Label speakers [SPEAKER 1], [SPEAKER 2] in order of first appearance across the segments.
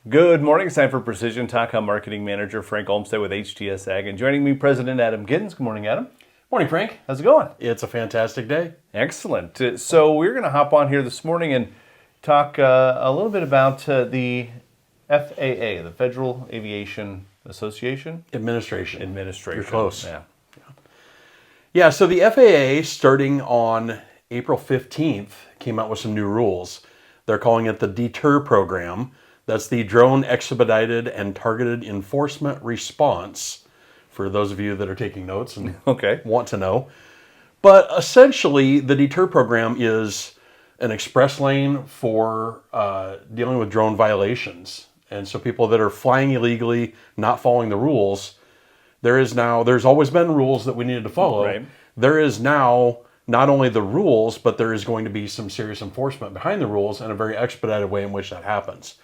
[SPEAKER 1] Good morning. It's time for Precision Talk. I'm Marketing Manager Frank Olmstead with HTS Ag, and joining me, President Adam Giddens. Good morning, Adam.
[SPEAKER 2] Morning, Frank.
[SPEAKER 1] How's it going?
[SPEAKER 2] It's a fantastic day.
[SPEAKER 1] Excellent. So we're going to hop on here this morning and talk a little bit about the FAA, the Federal Aviation Association
[SPEAKER 2] Administration.
[SPEAKER 1] Administration.
[SPEAKER 2] You're close.
[SPEAKER 1] Yeah.
[SPEAKER 2] Yeah, so the FAA, starting on April 15th, came out with some new rules. They're calling it the DETER program. That's the Drone Expedited and Targeted Enforcement Response, for those of you that are taking notes and want to know. But essentially, the DETER program is an express lane for dealing with drone violations. And so people that are flying illegally, not following the rules, there's always been rules that we needed to follow.
[SPEAKER 1] Right.
[SPEAKER 2] There is now not only the rules, but there is going to be some serious enforcement behind the rules and a very expedited way in which that happens.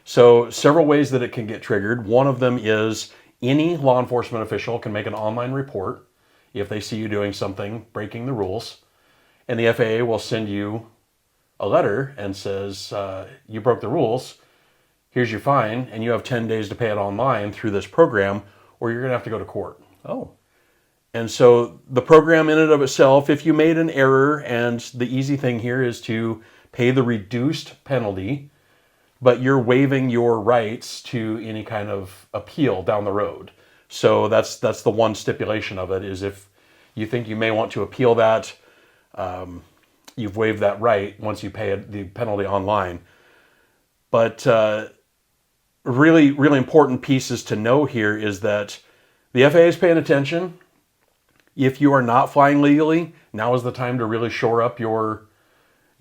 [SPEAKER 2] So several ways that it can get triggered. One of them is any law enforcement official can make an online report if they see you doing something breaking the rules. And the FAA will send you a letter and says, you broke the rules, here's your fine, and you have 10 days to pay it online through this program, or you're going to have to go to court.
[SPEAKER 1] Oh.
[SPEAKER 2] And so the program in and of itself, if you made an error, and the easy thing here is to pay the reduced penalty, but you're waiving your rights to any kind of appeal down the road. So that's the one stipulation of it, is if you think you may want to appeal that, you've waived that right once you pay the penalty online. But really, really important pieces to know here is that the FAA is paying attention. If you are not flying legally, now is the time to really shore up your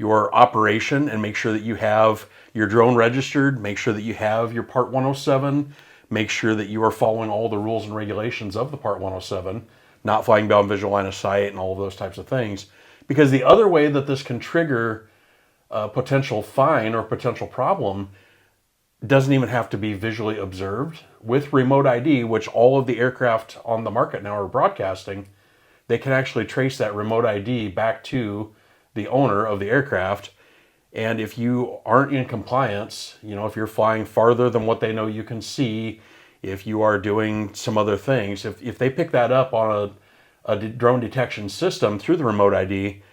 [SPEAKER 2] operation and make sure that you have your drone registered, make sure that you have your Part 107, make sure that you are following all the rules and regulations of the Part 107, not flying beyond visual line of sight and all of those types of things. Because the other way that this can trigger a potential fine or potential problem doesn't even have to be visually observed. With remote ID, which all of the aircraft on the market now are broadcasting, they can actually trace that remote ID back to the owner of the aircraft. And if you aren't in compliance, if you're flying farther than what they know you can see, if you are doing some other things, if they pick that up on a drone detection system through the remote ID,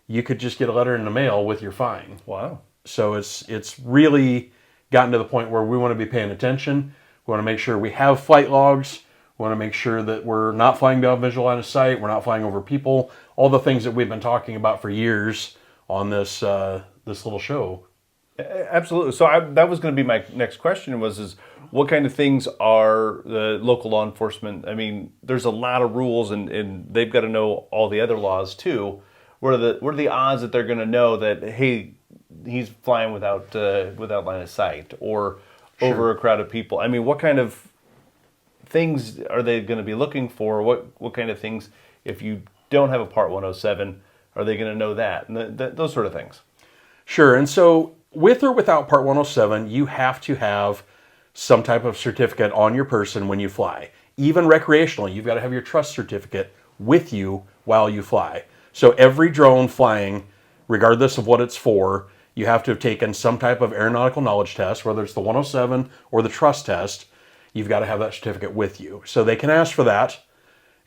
[SPEAKER 2] you could just get a letter in the mail with your fine.
[SPEAKER 1] Wow.
[SPEAKER 2] So it's really gotten to the point where we want to be paying attention. We want to make sure we have flight logs. We want to make sure that we're not flying beyond visual line of sight. We're not flying over people. All the things that we've been talking about for years on this little show.
[SPEAKER 1] Absolutely. So that was going to be my next question is what kind of things are the local law enforcement? I mean, there's a lot of rules and they've got to know all the other laws too. What are the odds that they're going to know that, hey, he's flying without line of sight or over a crowd of people? I mean, what kind of things are they going to be looking for? What kind of things, if you don't have a Part 107, are they going to know that? And those sort of things.
[SPEAKER 2] Sure. And so with or without Part 107, you have to have some type of certificate on your person when you fly. Even recreationally, you've got to have your trust certificate with you while you fly. So every drone flying, regardless of what it's for, you have to have taken some type of aeronautical knowledge test, whether it's the 107 or the trust test. You've got to have that certificate with you. So they can ask for that.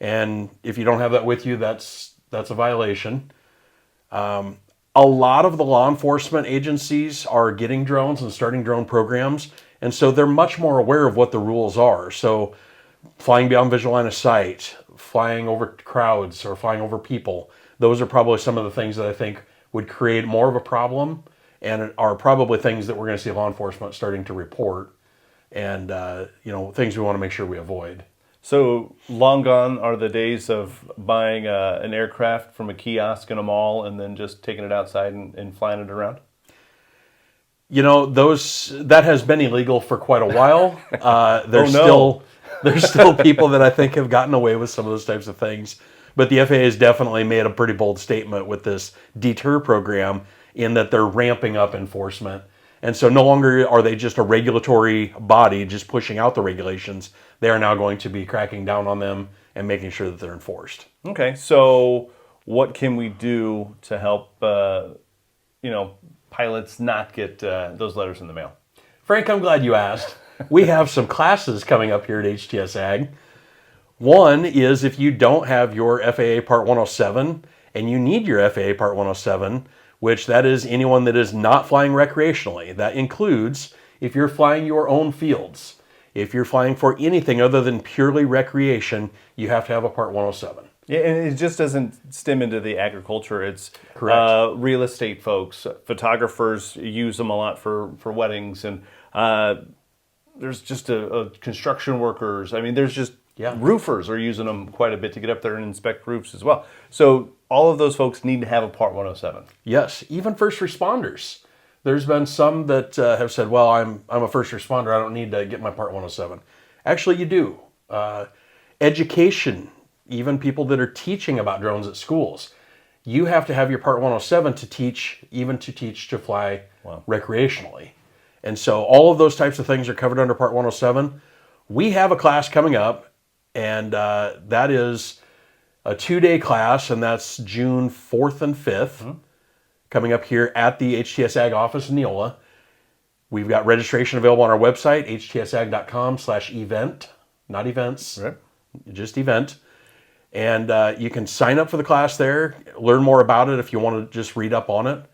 [SPEAKER 2] And if you don't have that with you, that's a violation. A lot of the law enforcement agencies are getting drones and starting drone programs, and so they're much more aware of what the rules are. So flying beyond visual line of sight, flying over crowds or flying over people, those are probably some of the things that I think would create more of a problem and are probably things that we're going to see law enforcement starting to report and things we want to make sure we avoid.
[SPEAKER 1] So long gone are the days of buying an aircraft from a kiosk in a mall and then just taking it outside and flying it around?
[SPEAKER 2] That has been illegal for quite a while. There's still people that I think have gotten away with some of those types of things. But the FAA has definitely made a pretty bold statement with this DETER program in that they're ramping up enforcement. And so no longer are they just a regulatory body just pushing out the regulations. They are now going to be cracking down on them and making sure that they're enforced.
[SPEAKER 1] Okay, so what can we do to help pilots not get those letters in the mail?
[SPEAKER 2] Frank, I'm glad you asked. We have some classes coming up here at HTS Ag. One is if you don't have your FAA Part 107 and you need your FAA Part 107, which that is anyone that is not flying recreationally. That includes if you're flying your own fields. If you're flying for anything other than purely recreation, you have to have a Part 107.
[SPEAKER 1] Yeah, and it just doesn't stem into the agriculture. It's
[SPEAKER 2] Correct.
[SPEAKER 1] real estate folks, photographers use them a lot for weddings, and there's just a construction workers. I mean, there's just roofers are using them quite a bit to get up there and inspect roofs as well. So all of those folks need to have a Part 107.
[SPEAKER 2] Yes, even first responders. There's been some that have said, well, I'm a first responder. I don't need to get my Part 107. Actually, you do. Education, even people that are teaching about drones at schools, you have to have your Part 107 to teach to fly recreationally. And so all of those types of things are covered under Part 107. We have a class coming up, and that is a 2-day class, and that's June 4th and 5th, coming up here at the HTS Ag office in Neola. We've got registration available on our website, htsag.com/event, not events, just event. And you can sign up for the class there, learn more about it if you want to just read up on it.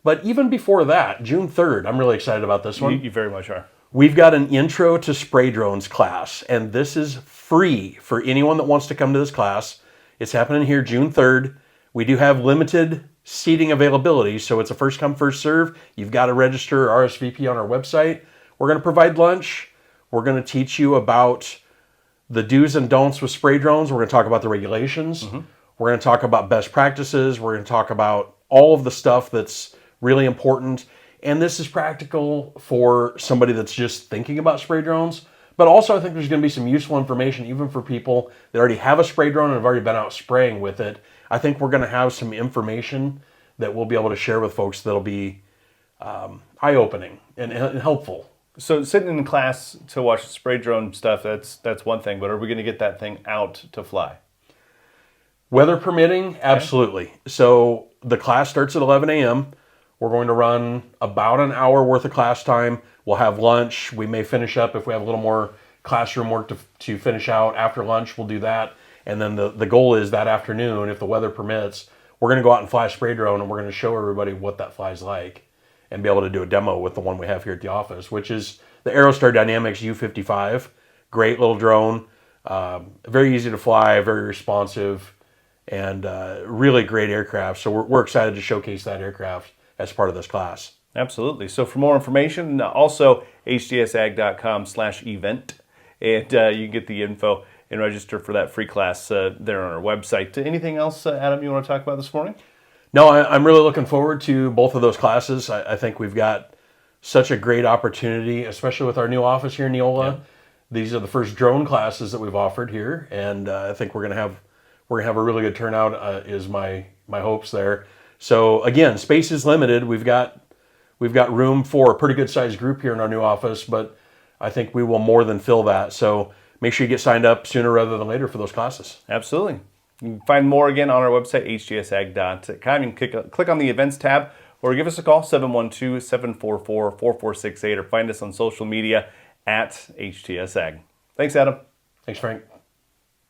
[SPEAKER 2] But even before that, June 3rd, I'm really excited about this one.
[SPEAKER 1] You very much are.
[SPEAKER 2] We've got an Intro to Spray Drones class, and this is free for anyone that wants to come to this class. It's happening here June 3rd. We do have limited seating availability, so it's a first come, first serve. You've got to register RSVP on our website. We're going to provide lunch. We're going to teach you about the do's and don'ts with spray drones. We're going to talk about the regulations. We're going to talk about best practices. We're going to talk about all of the stuff that's really important. And this is practical for somebody that's just thinking about spray drones. But also I think there's going to be some useful information even for people that already have a spray drone and have already been out spraying with it. I think we're going to have some information that we'll be able to share with folks that'll be eye-opening and helpful.
[SPEAKER 1] So sitting in class to watch spray drone stuff, that's one thing, but are we going to get that thing out to fly?
[SPEAKER 2] Weather permitting, absolutely. So the class starts at 11 a.m. We're going to run about an hour worth of class time. We'll have lunch. We may finish up if we have a little more classroom work to finish out. After lunch, we'll do that. And then the goal is that afternoon, if the weather permits, we're going to go out and fly a spray drone, and we're going to show everybody what that flies like and be able to do a demo with the one we have here at the office, which is the Aerostar Dynamics U55. Great little drone, very easy to fly, very responsive, and really great aircraft. So we're excited to showcase that aircraft as part of this class.
[SPEAKER 1] Absolutely. So for more information, also htsag.com/event, and you can get the info and register for that free class there on our website. Anything else, Adam, you want to talk about this morning?
[SPEAKER 2] No, I'm really looking forward to both of those classes. I think we've got such a great opportunity, especially with our new office here in Neola. Yeah. These are the first drone classes that we've offered here, and I think we're gonna have a really good turnout. Is my hopes there. So again, space is limited. We've got room for a pretty good sized group here in our new office, but I think we will more than fill that. So make sure you get signed up sooner rather than later for those classes.
[SPEAKER 1] Absolutely. You can find more again on our website, htsag.com. You can click on the events tab or give us a call, 712-744-4468, or find us on social media at HTSAG. Thanks, Adam.
[SPEAKER 2] Thanks, Frank.